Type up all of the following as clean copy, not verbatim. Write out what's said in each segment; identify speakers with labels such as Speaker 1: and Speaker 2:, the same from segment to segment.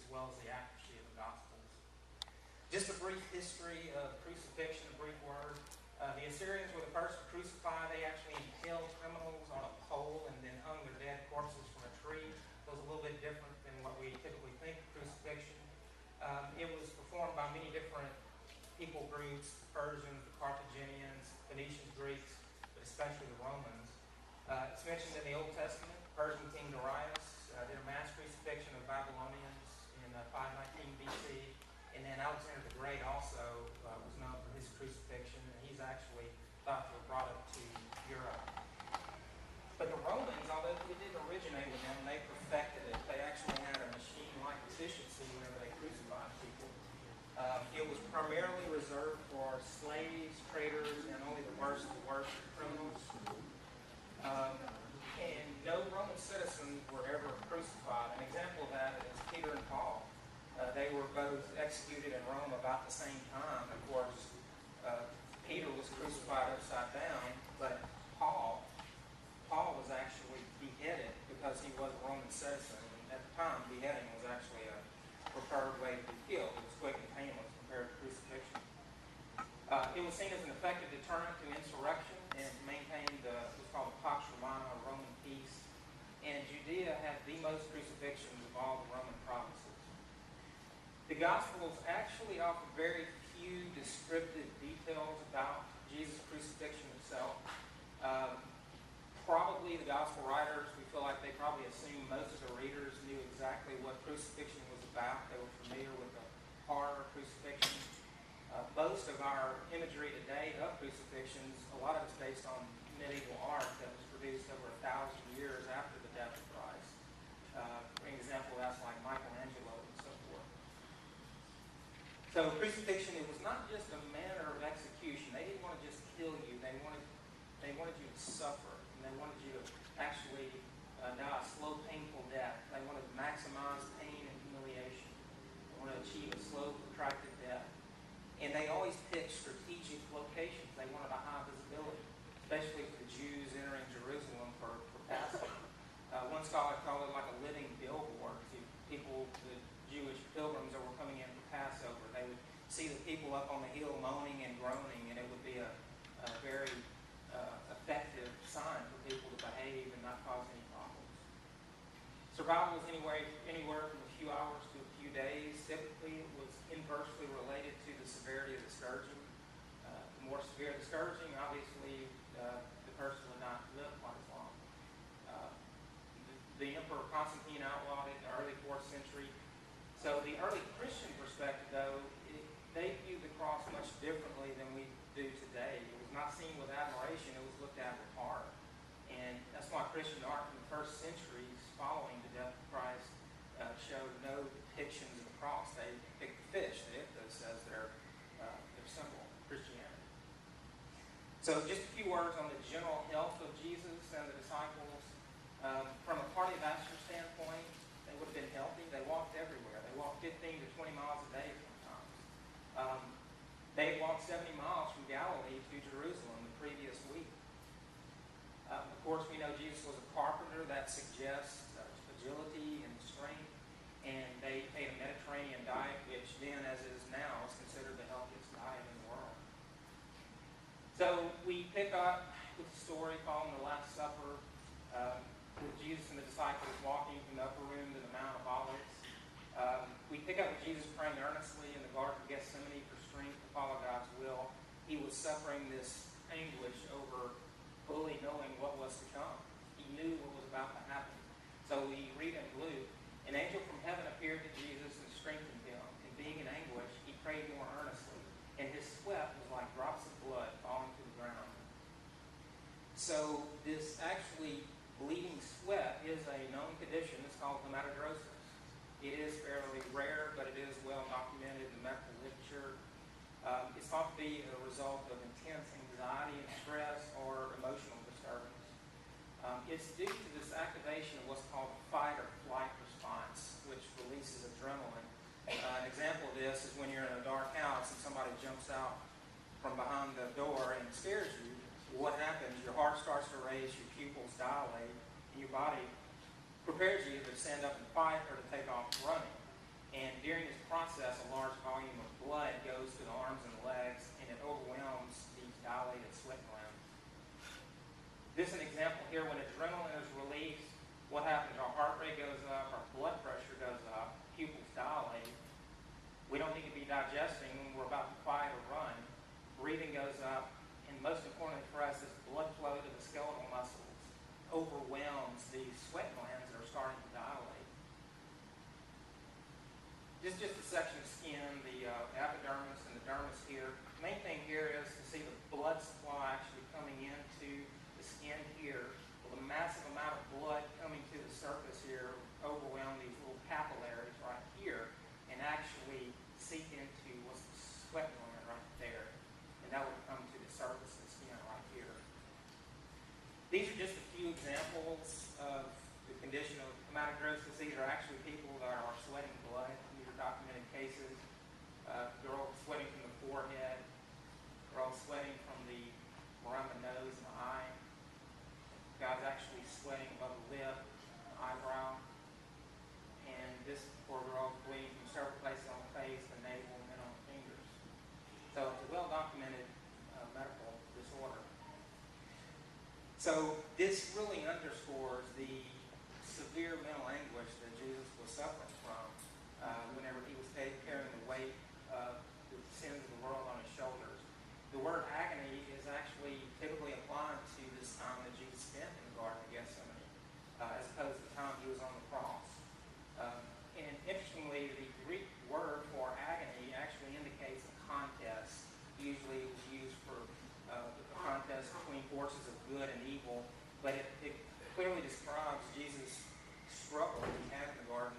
Speaker 1: as well as the accuracy of the Gospels. Just a brief history of crucifixion, a brief word. The Assyrians were the first to crucify. They actually impaled criminals on a pole and then hung their dead corpses from a tree. It was a little bit different than what we typically think of crucifixion. It was performed by many different people groups, the Persians, the Carthaginians, Phoenicians, Greeks, but especially the Romans. It's mentioned in the Old Testament. Persian king Darius did a mass crucifixion of Babylonians in 519 BC. And then Alexander the Great also was known for his crucifixion, and he's actually thought to have brought it to Europe. But the Romans, although it didn't originate with them, they perfected it. They actually had a machine-like efficiency whenever they crucified people. It was primarily reserved for slaves, traders, and only the worst of the worst criminals. And no Roman citizens were ever crucified. An example of that is Peter and Paul. They were both executed in Rome about the same time. Of course, Peter was crucified upside down, but Paul was actually beheaded because he was a Roman citizen. And at the time, beheading was actually a preferred way to be killed. It was quick and painless compared to crucifixion. It was seen as an effective deterrent to insurrection and maintained what's called the Pax Romana, Roman peace. And Judea had the most crucifixions of all the Roman provinces. The Gospels actually offer very few descriptive details about Jesus' crucifixion itself. Probably the Gospel writers, we feel like they probably assumed most of the readers knew exactly what crucifixion was about. They were familiar with the horror of crucifixion. Most of our imagery today of crucifixions, a lot of it's based on medieval art that was produced over 1,000 years after the death of Christ. For example, that's like Michelangelo and so forth. So crucifixion, it was not just a manner of execution. They didn't want to just kill you. They wanted you to suffer. And they wanted you to actually die a slow, painful death. They wanted to maximize pain and humiliation. They wanted to achieve a slow, protracted death. And they always picked strategic locations. They wanted a high visibility, especially for the Jews entering Jerusalem for Passover. One scholar called it like a living billboard to people, the Jewish pilgrims that were coming in for Passover. They would see the people up on the hill moaning and groaning, and it would be a very effective sign for people to behave and not cause any problems. Survival was anywhere from a few hours to a few days. Typically, it was inversely related to the severity of the scourging. The more severe the scourging, obviously, the person would not live quite as long. The Emperor Constantine outlawed it in the early 4th century. So the early Christian perspective, though, they viewed the cross much differently than we do today. It was not seen with admiration, it was looked at with horror. And that's why Christian art in the first centuries following the death of Christ showed no depictions of the cross. They picked the fish, the ichthys, as their symbol of Christianity. So just a few words on the general health of Jesus and the disciples. From a cardiovascular standpoint, they would have been healthy. They walked everywhere. They walked 15 to 20 miles a day sometimes. They walked 70 miles from Galilee to Jerusalem the previous week. Of course, we know Jesus was a carpenter. That suggests agility and strength. And they ate a Mediterranean diet, which then, as it is now, is considered the healthiest diet in the world. So we pick up with the story following the Last Supper, with Jesus and the disciples walking from the upper room to the Mount of Olives. We pick up with Jesus praying earnestly in the Garden of Gethsemane for strength to follow God's will. He was suffering this anguish over fully knowing what was to come. He knew what was about to happen. So we read in Luke, an angel from heaven appeared to Jesus and strengthened him. And being in anguish, he prayed more earnestly. And his sweat was like drops of blood falling to the ground. So this actually bleeding sweat is a known condition. It's called hematidrosis. It is fairly rare, but it is well documented in the medical literature. It's thought to be a result of intense anxiety and stress or emotional disturbance. It's due to this activation of what's called the fight or flight response, which releases adrenaline. An example of this is when you're in a dark house and somebody jumps out from behind the door and scares you. What happens? Your heart starts to race, your pupils dilate, and your body prepares you to stand up and fight or to take off running. And during this process, a large volume of blood goes to the arms and legs, and it overwhelms these dilated sweat glands. This is an example here. When adrenaline is released, what happens? Our heart rate goes up, our blood pressure goes up, pupils dilate. We don't need to be digesting when we're about to fight or run. Breathing goes up, and most importantly for us, this blood flow to the skeletal muscles overwhelms these sweat glands that are starting to dilate. This is just a section of skin, the epidermis and the dermis here. The main thing here is to see the blood supply actually coming into the skin here. Well, the massive amount of blood coming to the surface here overwhelm these little capillaries right here and actually seep into what's the sweat gland right there. And that would come to the surface of the skin right here. These are just a few examples of the condition of hematidrosis. These are actually people that are sweating blood. These are documented cases. Girls sweating from the forehead. Girls sweating from around the nose and the eye. Guys actually sweating above the lip, the eyebrow. And this poor girl bleeding from several places on the face, the navel, and then on the fingers. So it's a well-documented medical disorder. So this really underscores the severe mental anguish that Jesus was suffering from whenever he was carrying the weight of the sins of the world on his shoulders. The word agony is actually typically applied to this time that Jesus spent in the Garden of Gethsemane, as opposed to the time he was on the cross. And interestingly, the Greek word for agony actually indicates a contest. Usually it was used for the contest between forces of good and evil, but it clearly describes Jesus' struggle that he had in the garden,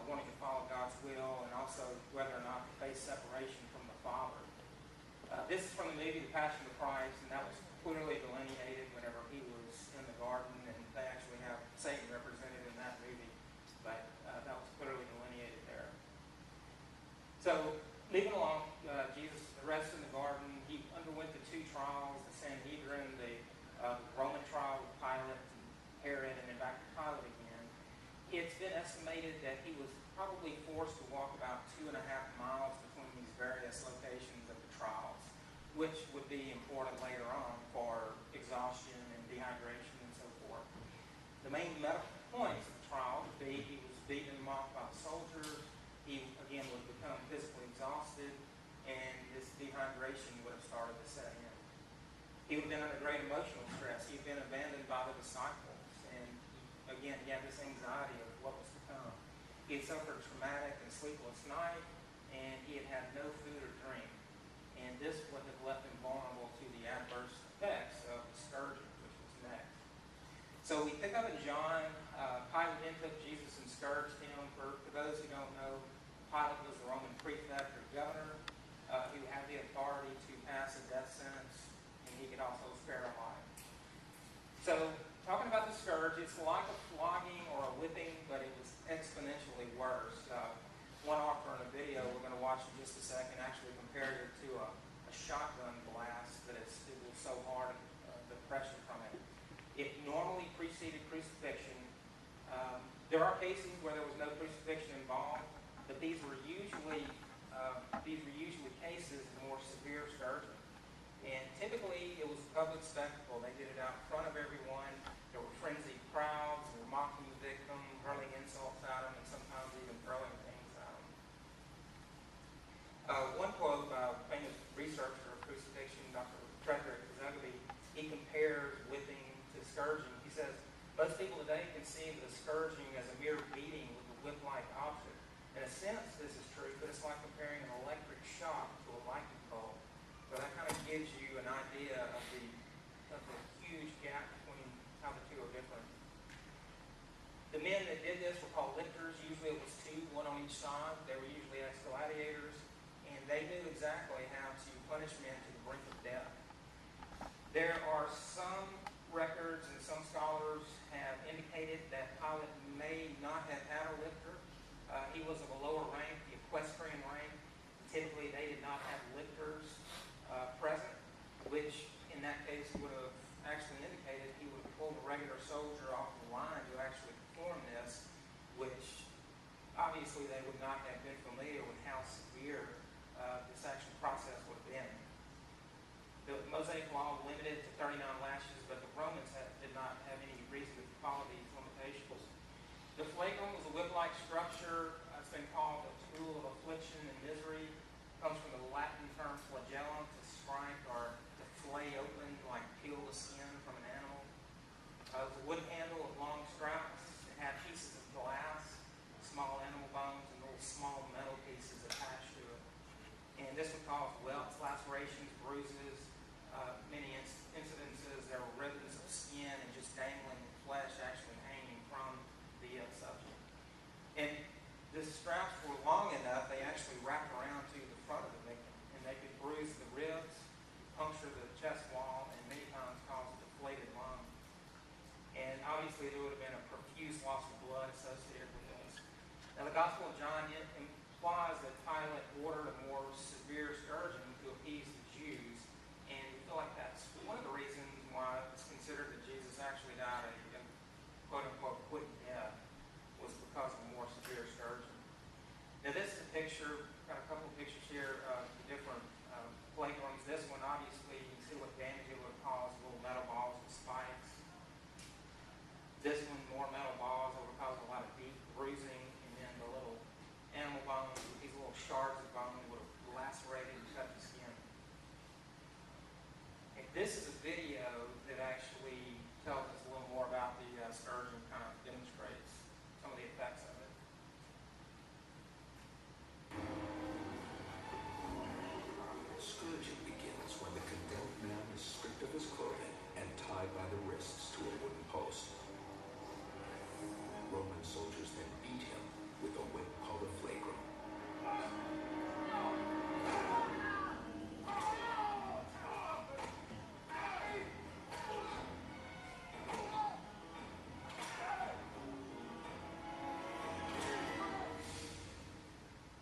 Speaker 1: wanting to follow God's will, and also whether or not to face separation from the Father. This is from the movie The Passion of Christ, and that was clearly delineated whenever he was in the garden, and they actually have Satan represented in that movie, but that was clearly delineated there. So, moving along, Jesus arrested in the garden. He underwent the two trials, the Sanhedrin, the Roman trial with Pilate and Herod, and then back to Pilate again. It's been estimated that he was probably forced to walk about 2.5 miles between these various locations of the trials, which would be important later on for exhaustion and dehydration and so forth. The main medical points of the trial would be he was beaten and mocked by the soldiers. He, again, would become physically exhausted, and this dehydration would have started to set in. He would have been under great emotional stress. He had been abandoned by the disciples, and again, he had this anxiety of what was to come. He had suffered a traumatic and sleepless night, and he had had no food or drink. And this would have left him vulnerable to the adverse effects of the scourging, which was next. So we pick up in John. Pilate then took Jesus and scourged him. For those who don't know, Pilate was the Roman prefect or governor who had the authority to pass a death sentence, and he could also spare a life. So, talking about the scourge, it's like a flogging or a whipping, but it was exponentially worse. One author in a video we're going to watch in just a second actually compared it to a shotgun blast that it was so hard, the pressure from it. It normally preceded crucifixion. There are cases where there was no crucifixion involved, but these were usually cases of more severe scourging. And typically it was a public spectacle. They did it out in front of everyone. There were frenzied crowds. They were mocking the victim, hurling insults at them, and sometimes even throwing things at them. One quote by a famous researcher of crucifixion, Dr. Frederick Zugby, he compares whipping to scourging. He says, most people today conceive the scourging as a mere beating with a whip-like object. In a sense, this is true, but it's like comparing an electric shock to a lightning bolt. So that kind of gives you an idea of the huge gap between how the two are different. The men that did this were called lictors. Usually it was two, one on each side. They were usually ex-gladiators, and they knew exactly how to punish men to the brink of death. There are some records, and some scholars have indicated that Pilate may not have had a lictor. He was of a lower rank, the equestrian rank. Typically, they did not have lictors present, which in that case would have actually indicated he would have pulled a regular soldier off the line to actually perform this, which obviously obviously they would not have been familiar with how severe this actual process would have been. The Mosaic law limited to 39 lashes, but the Romans did not have any reason to follow these limitations. The flagrum was a whip-like structure. It's been called a tool of affliction and misery. It comes from the Latin term flagellum, to strike or to flay open, like peel the skin from an animal. It was a wood handle with long straps. It had pieces of glass, small animal bones, and little small metal pieces attached to it. And this would cause welts, lacerations, bruises. Many incidences, there were ribbons of skin and just dangling flesh actually hanging from the subject. And the straps were long enough, they actually wrapped around to the front of the victim, and they could bruise the ribs, puncture the chest wall, and many times cause a deflated lung. And obviously there would have been a profuse loss of blood associated with this. Now the Gospel of John implies that Pilate ordered a more severe scourging to appease the Jews, and we feel like that's one of the reasons why it's considered that Jesus actually died a quote-unquote quick death, was because of a more severe scourging. Now this is a picture, got a couple of pictures here of the different flagrums. This one, obviously, you can see what damage it would have caused, little metal balls with spikes. This one, more metal balls that would cause a lot of deep bruising, and then the little animal bones, these little shards of bone would have lacerated and cut the skin. And this is a video that actually tells us a little more about the scourging, kind of demonstrates some of the effects of it.
Speaker 2: Scourging begins when the condemned man is stripped of his clothing and tied by the wrists to a wooden post. Roman soldiers then beat him with a whip called a flagrum.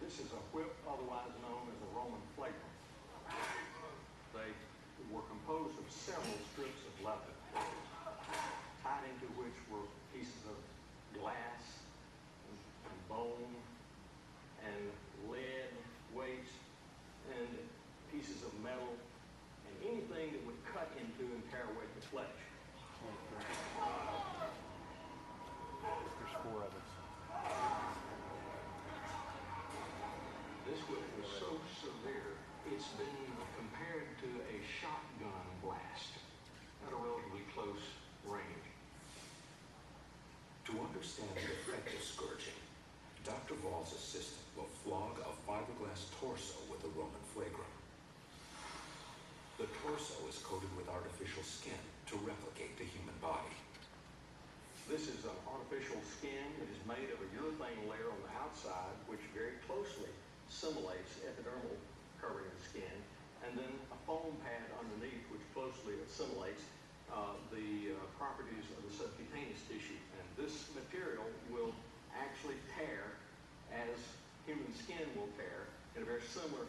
Speaker 3: This is a whip, otherwise known as a Roman flagrum. They were composed of several strips of leather, tied into which were pieces of glass and bone and lead weights and pieces of metal and anything that would cut into and tear away the flesh.
Speaker 4: There's 4 of us.
Speaker 3: This whip was so severe, it's been compared to a shotgun blast at a relatively close range.
Speaker 2: To understand the effect of scourging, Dr. Vall's assistant will flog a fiberglass torso with a Roman flagrum. The torso is coated with artificial skin to replicate the human body.
Speaker 3: This is an artificial skin that is made of a urethane layer on the outside, which very closely simulates epidermal covering of the skin, and then a foam pad underneath, which closely assimilates the properties of the subcutaneous tissue. And this material will actually tear as human skin will tear in a very similar